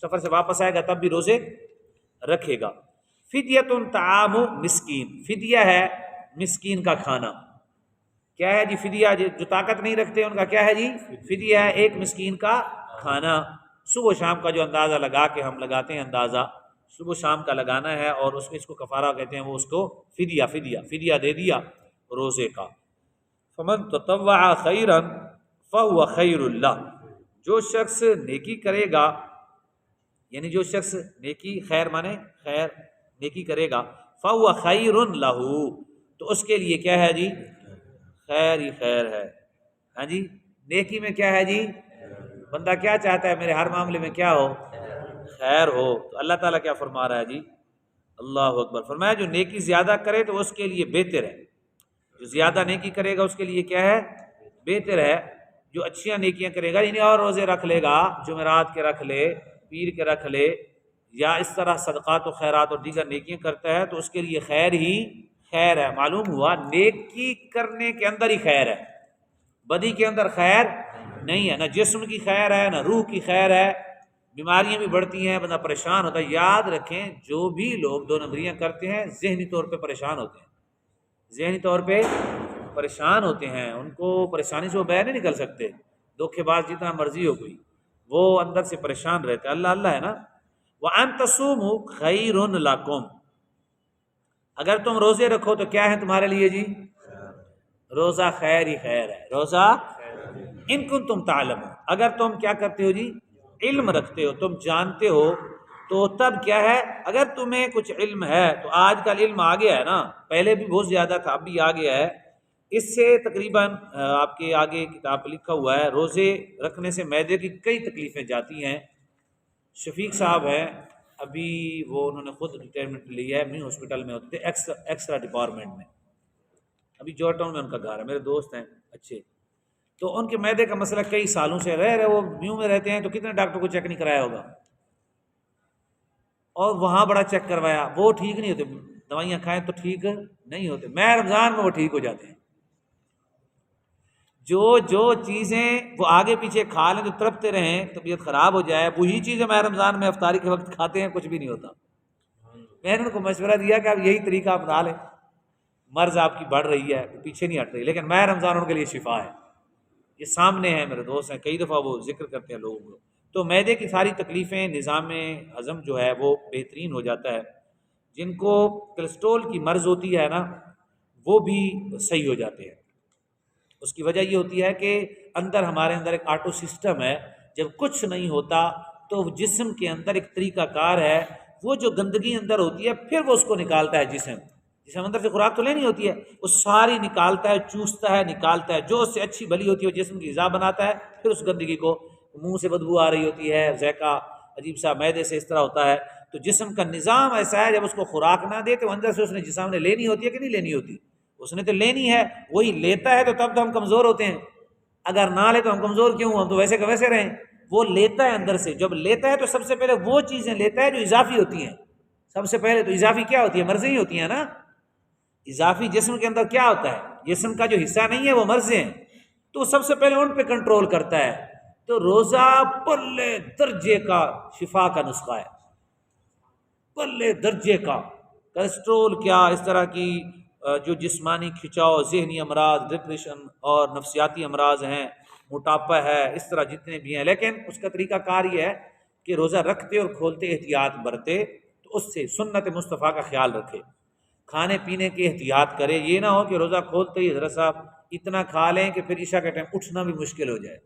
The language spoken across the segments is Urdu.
سفر سے واپس آئے گا تب بھی روزے رکھے گا۔ فدیۃ طعام مسکین، فدیہ ہے مسکین کا کھانا۔ کیا ہے جی فدیہ؟ جو طاقت نہیں رکھتے ان کا کیا ہے جی؟ فدیہ ہے ایک مسکین کا کھانا۔ صبح و شام کا جو اندازہ لگا کے ہم لگاتے ہیں، اندازہ صبح و شام کا لگانا ہے، اور اس میں اس کو کفارہ کہتے ہیں، وہ اس کو فدیہ دے دیا روزے کا۔ فمن تطوع خیرا فهو خیر اللہ، جو شخص نیکی کرے گا، یعنی جو شخص نیکی، خیر مانے خیر، نیکی کرے گا، فهو خیر لہ، تو اس کے لیے کیا ہے جی؟ خیر ہی خیر ہے۔ ہاں جی، نیکی میں کیا ہے جی؟ بندہ کیا چاہتا ہے میرے ہر معاملے میں کیا ہو؟ خیر ہو۔ تو اللہ تعالیٰ کیا فرما رہا ہے جی؟ اللہ اکبر، فرمایا جو نیکی زیادہ کرے تو اس کے لیے بہتر ہے، جو زیادہ نیکی کرے گا اس کے لیے کیا ہے؟ بہتر ہے۔ جو اچھیاں نیکیاں کرے گا، یعنی اور روزے رکھ لے گا، جمعرات کے رکھ لے، پیر کے رکھ لے، یا اس طرح صدقات و خیرات اور دیگر نیکیاں کرتا ہے تو اس کے لیے خیر ہی خیر ہے۔ معلوم ہوا نیکی کرنے کے اندر ہی خیر ہے، بدی کے اندر خیر نہیں ہے۔ نہ جسم کی خیر ہے، نہ روح کی خیر ہے۔ بیماریاں بھی بڑھتی ہیں، بندہ پریشان ہوتا ہے۔ یاد رکھیں جو بھی لوگ دو نمبریاں کرتے ہیں ذہنی طور پہ پریشان ہوتے ہیں، ذہنی طور پہ پریشان ہوتے ہیں، ان کو پریشانی سے وہ باہر نہیں نکل سکتے، دھوکے باز جتنا مرضی ہو کوئی، وہ اندر سے پریشان رہتے ہیں۔ اللہ اللہ ہے نا۔ وَأَن تَصُومُوا خَيْرٌ لَكُمْ، اگر تم روزے رکھو تو کیا ہے تمہارے لیے جی؟ روزہ خیر ہی خیر ہے، روزہ ان کنتم تعلمون، اگر تم کیا کرتے ہو جی؟ علم رکھتے ہو، تم جانتے ہو، تو تب کیا ہے؟ اگر تمہیں کچھ علم ہے تو آج کل علم آ گیا ہے نا، پہلے بھی بہت زیادہ تھا، اب بھی آ گیا ہے۔ اس سے تقریباً آپ کے آگے کتاب لکھا ہوا ہے، روزے رکھنے سے معدے کی کئی تکلیفیں جاتی ہیں۔ شفیق صاحب ہیں، ابھی وہ انہوں نے خود ریٹائرمنٹ لی ہے، میں ہاسپٹل میں ہوتے تھے ایکسٹرا ڈپارٹمنٹ میں، ابھی جورج ٹاؤن میں ان کا گھر ہے، میرے دوست ہیں اچھے، تو ان کے معدے کا مسئلہ کئی سالوں سے رہے وہ نیو میں رہتے ہیں، تو کتنے ڈاکٹر کو چیک نہیں کرایا ہوگا، اور وہاں بڑا چیک کروایا، وہ ٹھیک نہیں ہوتے، دوائیاں کھائیں تو ٹھیک نہیں ہوتے، میں رمضان میں وہ ٹھیک ہو جاتے ہیں۔ جو چیزیں وہ آگے پیچھے کھا لیں، جو تڑپتے رہیں، طبیعت خراب ہو جائے، وہی چیزیں میں رمضان میں افطاری کے وقت کھاتے ہیں، کچھ بھی نہیں ہوتا۔ میں نے ان کو مشورہ دیا کہ آپ یہی طریقہ اپنا لیں، مرض آپ کی بڑھ رہی ہے، پیچھے نہیں ہٹ رہی، لیکن میں رمضان ان کے لیے شفا ہے، یہ سامنے ہیں، میرے دوست ہیں، کئی دفعہ وہ ذکر کرتے ہیں لوگوں کو۔ تو معدے کی ساری تکلیفیں، نظام ہضم جو ہے وہ بہترین ہو جاتا ہے، جن کو کولیسٹرول کی مرض ہوتی ہے نا، وہ بھی صحیح ہو جاتے ہیں۔ اس کی وجہ یہ ہوتی ہے کہ ہمارے اندر ایک آٹو سسٹم ہے، جب کچھ نہیں ہوتا تو جسم کے اندر ایک طریقہ کار ہے، وہ جو گندگی اندر ہوتی ہے پھر وہ اس کو نکالتا ہے، جسم اندر سے خوراک تو لینی ہوتی ہے، وہ ساری نکالتا ہے، چوستا ہے، نکالتا ہے، جو اس سے اچھی بلی ہوتی ہے وہ جسم کی غذا بناتا ہے، پھر اس گندگی کو، منہ سے بدبو آ رہی ہوتی ہے، ذائقہ عجیب سا معدے سے اس طرح ہوتا ہے، تو جسم کا نظام ایسا ہے، جب اس کو خوراک نہ دے تو اندر سے اس نے جسم نے لینی ہوتی ہے کہ نہیں لینی ہوتی، اس نے تو لینی ہے، وہی لیتا ہے، تو تب تو ہم کمزور ہوتے ہیں، اگر نہ لے تو ہم کمزور کیوں؟ ہم تو ویسے کہ ویسے رہیں۔ وہ لیتا ہے اندر سے، جب لیتا ہے تو سب سے پہلے وہ چیزیں لیتا ہے جو اضافی ہوتی ہیں، سب سے پہلے تو اضافی کیا ہوتی ہے؟ مرضیں ہی ہوتی ہیں نا، اضافی جسم کے اندر کیا ہوتا ہے؟ جسم کا جو حصہ نہیں ہے وہ مرضیں ہیں، تو سب سے پہلے ان پہ کنٹرول کرتا ہے۔ تو روزہ پلے درجے کا شفا کا نسخہ ہے، پلے درجے کا، کولیسٹرول کیا، اس طرح کی جو جسمانی کھچاؤ، ذہنی امراض، ڈپریشن اور نفسیاتی امراض ہیں، موٹاپا ہے، اس طرح جتنے بھی ہیں، لیکن اس کا طریقہ کار یہ ہے کہ روزہ رکھتے اور کھولتے احتیاط برتے، تو اس سے سنت مصطفیٰ کا خیال رکھے، کھانے پینے کی احتیاط کرے، یہ نہ ہو کہ روزہ کھولتے ہی حضرت صاحب اتنا کھا لیں کہ پھر عشاء کے ٹائم اٹھنا بھی مشکل ہو جائے،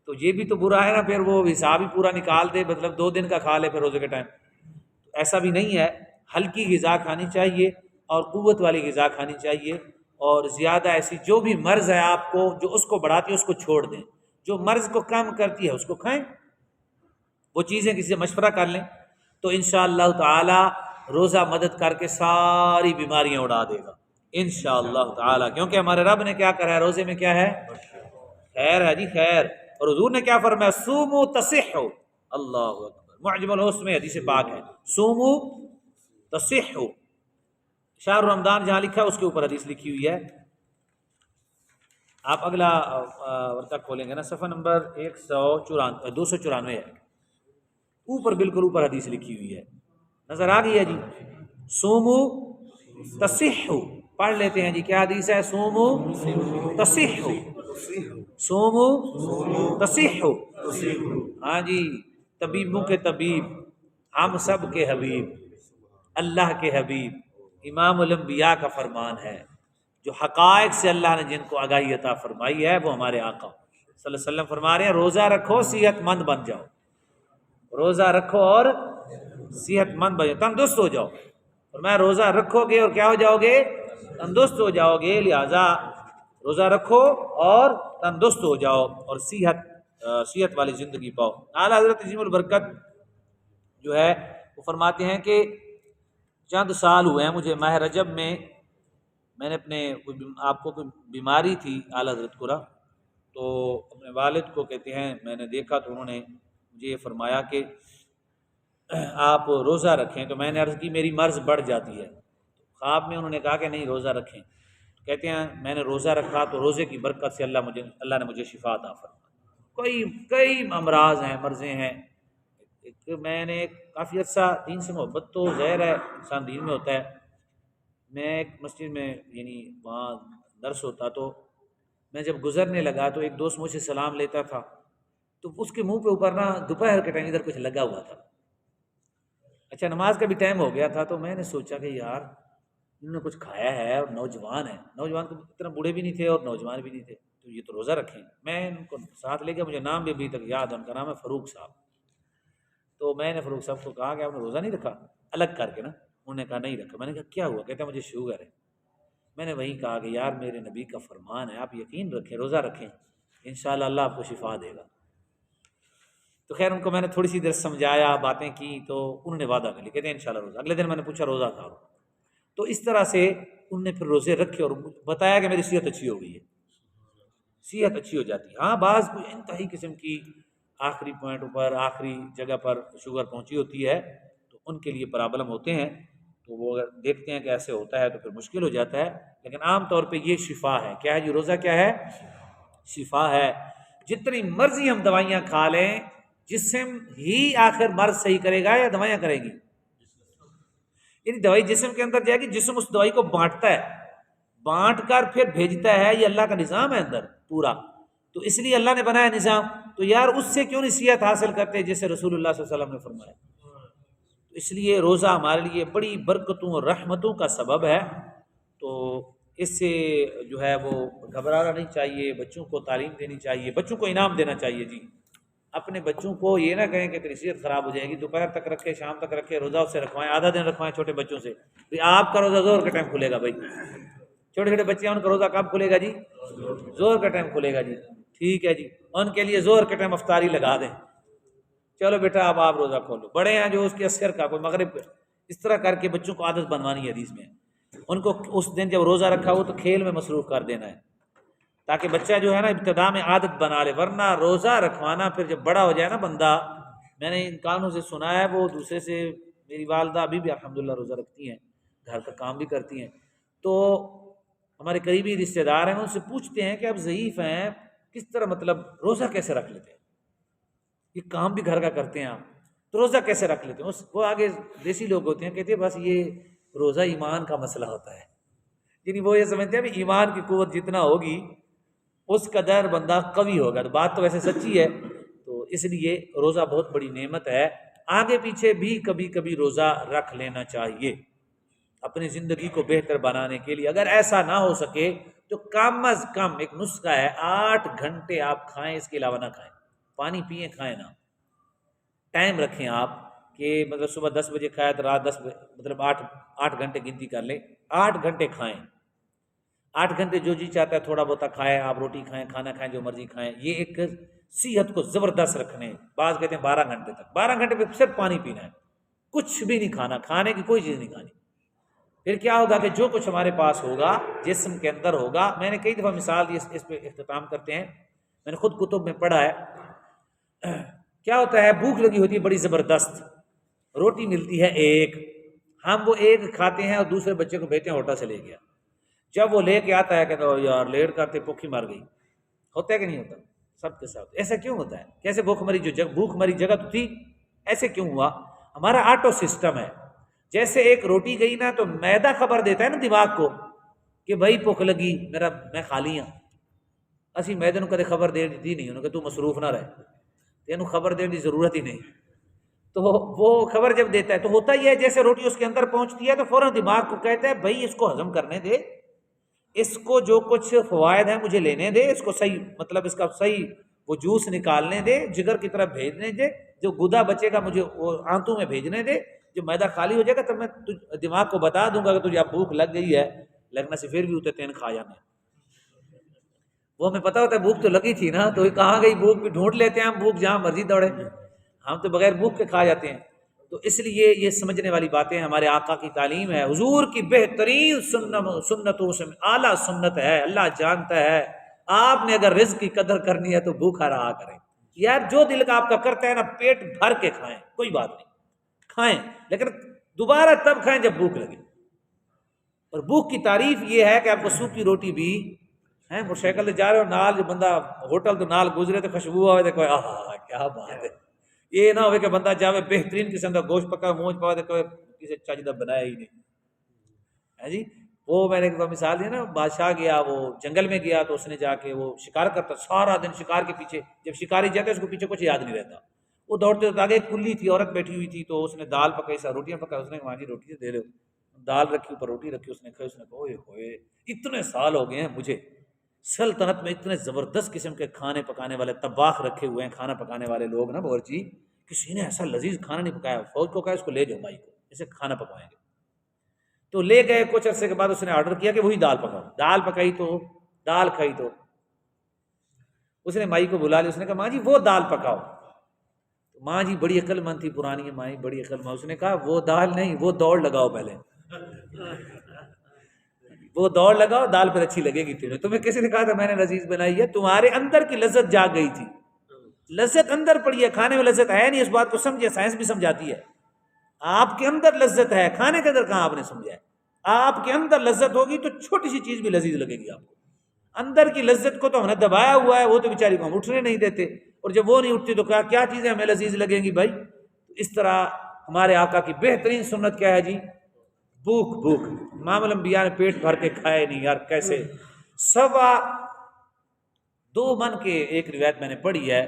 تو یہ بھی تو برا ہے نا، پھر وہ حساب ہی پورا نکال دے، مطلب 2 دن کا کھا لے پھر روزے کے ٹائم، ایسا بھی نہیں ہے، ہلکی غذا کھانی چاہیے اور قوت والی غذا کھانی چاہیے، اور زیادہ ایسی جو بھی مرض ہے آپ کو، جو اس کو بڑھاتی ہے اس کو چھوڑ دیں، جو مرض کو کم کرتی ہے اس کو کھائیں، وہ چیزیں کسی سے مشورہ کر لیں، تو انشاءاللہ تعالی روزہ مدد کر کے ساری بیماریاں اڑا دے گا انشاءاللہ تعالی، کیونکہ ہمارے رب نے کیا کرا ہے، روزے میں کیا ہے؟ خیر ہے جی، خیر، اور حضور نے کیا فرمایا؟ صوموا تصحوا، اللہ اکبر، معجم الحسن میں حدیث پاک ہے، صوموا تصحوا، شہر رمضان جہاں لکھا ہے اس کے اوپر حدیث لکھی ہوئی ہے، آپ اگلا ورقہ کھولیں گے نا، صفحہ نمبر 294 ہے، اوپر بالکل اوپر حدیث لکھی ہوئی ہے، نظر آ گئی ہے جی. سومو تصحو، پڑھ لیتے ہیں جی، کیا حدیث ہے؟ سومو تصحو، سومو تصحو. ہاں جی، طبیبوں کے طبیب، ہم سب کے حبیب، اللہ کے حبیب، امام الانبیاء کا فرمان ہے. جو حقائق سے اللہ نے جن کو آگاہی عطا فرمائی ہے وہ ہمارے آقا صلی اللہ علیہ وسلم فرما رہے ہیں روزہ رکھو صحت مند بن جاؤ، روزہ رکھو اور صحت مند بن جاؤ، تندرست ہو جاؤ. فرمایا روزہ رکھو گے اور کیا ہو جاؤ گے؟ تندرست ہو جاؤ گے. لہذا روزہ رکھو اور تندرست ہو جاؤ اور صحت والی زندگی پاؤ. اعلیٰ حضرت عظیم البرکت جو ہے وہ فرماتے ہیں کہ چند سال ہوئے ہیں مجھے ماہ رجب میں نے اپنے آپ کو کوئی بیماری تھی اعلیٰ حضرت کو، تو اپنے والد کو کہتے ہیں میں نے دیکھا تو انہوں نے مجھے یہ فرمایا کہ آپ روزہ رکھیں. تو میں نے عرض کی میری مرض بڑھ جاتی ہے. خواب میں انہوں نے کہا کہ نہیں روزہ رکھیں. کہتے ہیں میں نے روزہ رکھا تو روزے کی برکت سے اللہ نے مجھے شفا عطا فرمائی. کئی امراض ہیں، مرضیں ہیں. میں نے کافی عرصہ دین سے محبت تو ظاہر ہے انسان دین میں ہوتا ہے. میں ایک مسجد میں یعنی وہاں درس ہوتا تو میں جب گزرنے لگا تو ایک دوست مجھ سے سلام لیتا تھا تو اس کے منہ پہ اوپر نا دوپہر کے ٹائم ادھر کچھ لگا ہوا تھا. اچھا نماز کا بھی ٹائم ہو گیا تھا تو میں نے سوچا کہ یار انہوں نے کچھ کھایا ہے اور نوجوان کو اتنا بوڑھے بھی نہیں تھے اور نوجوان بھی نہیں تھے تو یہ تو روزہ رکھیں. میں ان کو ساتھ لے گیا، مجھے نام بھی ابھی تک یاد ہے، ان کا نام ہے فاروق صاحب. تو میں نے فاروق صاحب کو کہا کہ آپ نے روزہ نہیں رکھا؟ الگ کر کے نا. انہوں نے کہا نہیں رکھا. میں نے کہا کیا ہوا؟ کہتا مجھے شوگر ہے. میں نے وہیں کہا کہ یار میرے نبی کا فرمان ہے، آپ یقین رکھیں روزہ رکھیں، انشاءاللہ اللہ آپ کو شفا دے گا. تو خیر ان کو میں نے تھوڑی سی دیر سمجھایا، باتیں کی تو انہوں نے وعدہ کر لیا، کہتے ہیں انشاءاللہ روزہ. اگلے دن میں نے پوچھا روزہ تھا تو اس طرح سے انہوں نے پھر روزے رکھے اور بتایا کہ میری صحت اچھی ہو گئی ہے، صحت اچھی ہو جاتی ہے. ہاں بعض کوئی انتہائی قسم کی آخری پوائنٹ پر آخری جگہ پر شوگر پہنچی ہوتی ہے تو ان کے لیے پرابلم ہوتے ہیں، تو وہ اگر دیکھتے ہیں کہ ایسے ہوتا ہے تو پھر مشکل ہو جاتا ہے. لیکن عام طور پہ یہ شفا ہے. کیا ہے جی؟ روزہ کیا ہے؟ شفا ہے. جتنی مرضی ہم دوائیاں کھا لیں، جسم ہی آخر مرض صحیح کرے گا یا دوائیاں کرے گی؟ یعنی دوائی جسم کے اندر جائے گی، جسم اس دوائی کو بانٹتا ہے، بانٹ کر پھر بھیجتا ہے. یہ اللہ کا نظام ہے اندر پورا، تو اس لیے اللہ نے بنایا نظام. تو یار اس سے کیوں نہیں صحت حاصل کرتے جیسے رسول اللہ صلی اللہ علیہ وسلم نے فرمایا؟ اس لیے روزہ ہمارے لیے بڑی برکتوں اور رحمتوں کا سبب ہے. تو اس سے جو ہے وہ گھبرانا نہیں چاہیے، بچوں کو تعلیم دینی چاہیے، بچوں کو انعام دینا چاہیے. جی اپنے بچوں کو یہ نہ کہیں کہ تیری صحت خراب ہو جائے گی، دوپہر تک رکھے، شام تک رکھے، روزہ اس سے رکھوائیں، آدھا دن رکھوائیں چھوٹے بچوں سے. آپ کا روزہ زور کا ٹائم کھلے گا بھائی. چھوٹے چھوٹے بچے ہیں ان کا روزہ کب کھلے گا جی؟ زور کا ٹائم کھلے گا جی. ٹھیک ہے جی، ان کے لیے زور کے ٹائم افطاری لگا دیں. چلو بیٹا اب آپ روزہ کھولو. بڑے ہیں جو اس کے عصر کا کوئی مغرب کا، اس طرح کر کے بچوں کو عادت بنوانی ہے. حدیث میں ان کو اس دن جب روزہ رکھا ہو تو کھیل میں مصروف کر دینا ہے تاکہ بچہ جو ہے نا ابتدا میں عادت بنا لے. ورنہ روزہ رکھوانا پھر جب بڑا ہو جائے نا بندہ، میں نے ان کانوں سے سنا ہے، وہ دوسرے سے، میری والدہ ابھی بھی الحمدللہ روزہ رکھتی ہیں، گھر کا کام بھی کرتی ہیں. تو ہمارے قریبی رشتہ دار ہیں، ان سے پوچھتے ہیں کہ اب ضعیف ہیں کس طرح مطلب روزہ کیسے رکھ لیتے ہیں؟ یہ کام بھی گھر کا کرتے ہیں آپ، تو روزہ کیسے رکھ لیتے ہیں؟ وہ آگے دیسی لوگ ہوتے ہیں، کہتے ہیں بس یہ روزہ ایمان کا مسئلہ ہوتا ہے. یعنی وہ یہ سمجھتے ہیں کہ ایمان کی قوت جتنا ہوگی اس قدر بندہ قوی ہوگا. تو بات تو ویسے سچی ہے. تو اس لیے روزہ بہت بڑی نعمت ہے. آگے پیچھے بھی کبھی کبھی روزہ رکھ لینا چاہیے اپنی زندگی کو بہتر بنانے کے لیے. اگر ایسا نہ ہو سکے تو کم از کم ایک نسخہ ہے، 8 گھنٹے آپ کھائیں، اس کے علاوہ نہ کھائیں. پانی پئیں، کھائیں نہ. ٹائم رکھیں آپ کہ مطلب صبح 10 بجے کھایا تو رات 10 بجے، مطلب 8 گھنٹے گنتی کر لیں. 8 گھنٹے کھائیں. 8 گھنٹے جو جی چاہتا ہے تھوڑا بہت کھائیں، آپ روٹی کھائیں، کھانا کھائیں، جو مرضی کھائیں. یہ ایک صحت کو زبردست رکھنے. بعض کہتے ہیں 12 گھنٹے تک، 12 گھنٹے پہ صرف پانی پینا ہے، کچھ بھی نہیں کھانا، کھانے کی کوئی چیز نہیں کھانی. پھر کیا ہوگا کہ جو کچھ ہمارے پاس ہوگا جسم کے اندر ہوگا. میں نے کئی دفعہ مثال دی، اس پہ اختتام کرتے ہیں. میں نے خود کتب میں پڑھا ہے. کیا ہوتا ہے، بھوک لگی ہوتی ہے بڑی زبردست، روٹی ملتی ہے ایک، ہم وہ ایک کھاتے ہیں اور دوسرے بچے کو بھیجتے ہیں ہوٹل سے لے گیا. جب وہ لے کے آتا ہے کہ یار لیٹ کرتے بھوک مر گئی. ہوتا ہے کہ نہیں ہوتا؟ سب کے ساتھ ایسا کیوں ہوتا ہے؟ کیسے بھوک مری؟ جو بھوک مری جگہ تو تھی ایسے کیوں ہوا؟ ہمارا آٹو سسٹم ہے، جیسے ایک روٹی گئی نا تو میدا خبر دیتا ہے نا دماغ کو کہ بھائی بھوک لگی، میں خالی ہاں. اسی میدے نوں کدے خبر دے دی نہیں انہوں کہ تو مصروف نہ رہے، تینوں خبر دینے کی ضرورت ہی نہیں. تو وہ خبر جب دیتا ہے تو ہوتا ہی ہے جیسے روٹی اس کے اندر پہنچتی ہے تو فوراً دماغ کو کہتا ہے بھائی اس کو ہضم کرنے دے، اس کو جو کچھ فوائد ہیں مجھے لینے دے، اس کو صحیح مطلب اس کا صحیح وہ جوس نکالنے دے، جگر کی طرف بھیجنے دے، جو گدا بچے گا مجھے وہ آنتوں میں بھیجنے دے، جو میدا خالی ہو جائے گا تب میں دماغ کو بتا دوں گا کہ تجھے اب بھوک لگ گئی ہے، لگنا سے پھر بھی ہوتے تین کھا جانا ہے. وہ ہمیں پتا ہوتا ہے بھوک تو لگی تھی نا، تو کہاں گئی بھوک، بھی ڈھونڈ لیتے ہیں ہم بھوک جہاں مرضی دوڑے، ہم تو بغیر بھوک کے کھا جاتے ہیں. تو اس لیے یہ سمجھنے والی باتیں ہمارے آقا کی تعلیم ہے، حضور کی بہترین سنتوں سے اعلیٰ سنت ہے. اللہ جانتا ہے آپ نے اگر رزق کی قدر کرنی ہے تو بھوکا رہا کریں یار، جو دل کا آپ کا کرتا ہے نا پیٹ بھر کے کھائیں، کوئی بات نہیں کھائیں، لیکن دوبارہ تب کھائیں جب بھوک لگے. اور بھوک کی تعریف یہ ہے کہ آپ کو سوکھی روٹی بھی ہیں، موٹر سائیکل سے جا رہے ہو نال جو بندہ ہوٹل تو نال گزرے تو خوشبو آئے تو کوئی آہا کیا بات ہے. یہ نہ ہوئے کہ بندہ جاوے بہترین قسم کا گوشت پکا مونج پاوے تو کسی چاجدہ بنایا ہی نہیں ہے جی. وہ میں نے ایک مثال دی نا، بادشاہ گیا وہ جنگل میں گیا تو اس نے جا کے وہ شکار کرتا، سارا دن شکار کے پیچھے، جب شکاری جاتا ہے اس کو پیچھے کچھ یاد نہیں رہتا، وہ دوڑتے ہوتے آگے ایک کلی تھی، عورت بیٹھی ہوئی تھی، تو اس نے دال پکائی، سا روٹیاں پکائی، اس نے کہا جی روٹی دے دو، دال رکھی اوپر روٹی رکھی، اس نے کہا اوئے ہوئے اتنے سال ہو گئے ہیں مجھے سلطنت میں اتنے زبردست قسم کے کھانے پکانے والے طباخ رکھے ہوئے ہیں، کھانا پکانے والے لوگ نا باورچی، کسی نے ایسا لذیذ کھانا نہیں پکایا. فوج کو کہا اس کو لے جاؤ بھائی کو، اسے کھانا پکوائیں گے. تو لے گئے، کچھ عرصے کے بعد اس نے آرڈر کیا کہ وہی دال پکاؤ، دال پکائی تو دال کھائی تو اس نے مائی کو بلا لیا، اس نے کہا ماں جی وہ دال پکاؤ. ماں جی بڑی عقل مند تھی پرانی مائی، بڑی عقل مند، اس نے کہا وہ دال نہیں، وہ دوڑ لگاؤ پہلے، وہ دوڑ لگاؤ، دال پھر اچھی لگے گی تمہیں. تمہیں کسی نے کہا تھا میں نے لذیذ بنائی ہے؟ تمہارے اندر کی لذت جاگ گئی تھی، لذت اندر پڑی ہے، کھانے میں لذت ہے نہیں، اس بات کو سمجھے، سائنس بھی سمجھاتی ہے. آپ کے اندر لذت ہے، کھانے کے اندر کہاں آپ نے سمجھا ہے. آپ کے اندر لذت ہوگی تو چھوٹی سی چیز بھی لذیذ لگے گی آپ کو. اندر کی لذت کو تو ہم نے دبایا ہوا ہے، وہ تو بیچاری کو ہم اٹھنے نہیں دیتے، اور جب وہ نہیں اٹھتی تو کیا چیزیں ہمیں لذیذ لگیں گی بھائی. اس طرح ہمارے آقا کی بہترین سنت کیا ہے جی؟ بھوک. امام الانبیاء نے پیٹ بھر کے کھائے نہیں یار، کیسے 2.25 من کے، ایک روایت میں نے پڑھی ہے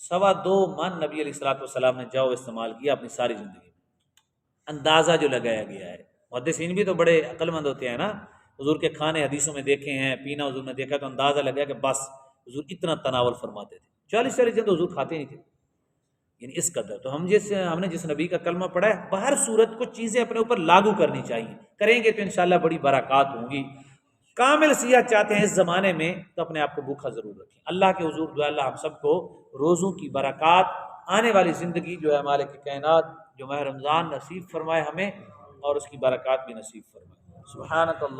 2.25 من نبی علیہ الصلوۃ والسلام نے جو استعمال کیا اپنی ساری زندگی میں. اندازہ جو لگایا گیا ہے، محدثین بھی تو بڑے عقل مند ہوتے ہیں نا، حضور کے کھانے حدیثوں میں دیکھے ہیں، پینا حضور نے دیکھا تو اندازہ لگا کہ بس حضور اتنا تناول فرماتے تھے، 40 دن تو حضور کھاتے نہیں تھے، یعنی اس قدر. تو ہم نے جس نبی کا کلمہ پڑھا ہے، بہر صورت کچھ چیزیں اپنے اوپر لاگو کرنی چاہیے، کریں گے تو انشاءاللہ بڑی برکات ہوں گی. کامل صحت چاہتے ہیں اس زمانے میں تو اپنے آپ کو بھوکا ضرور رکھیں. اللہ کے حضور دعا اللہ ہم سب کو روزوں کی برکات، آنے والی زندگی جو ہے مالک کائنات جو ماہ رمضان نصیب فرمائے ہمیں، اور اس کی برکات بھی نصیب فرمائے. سبحانک اللہ.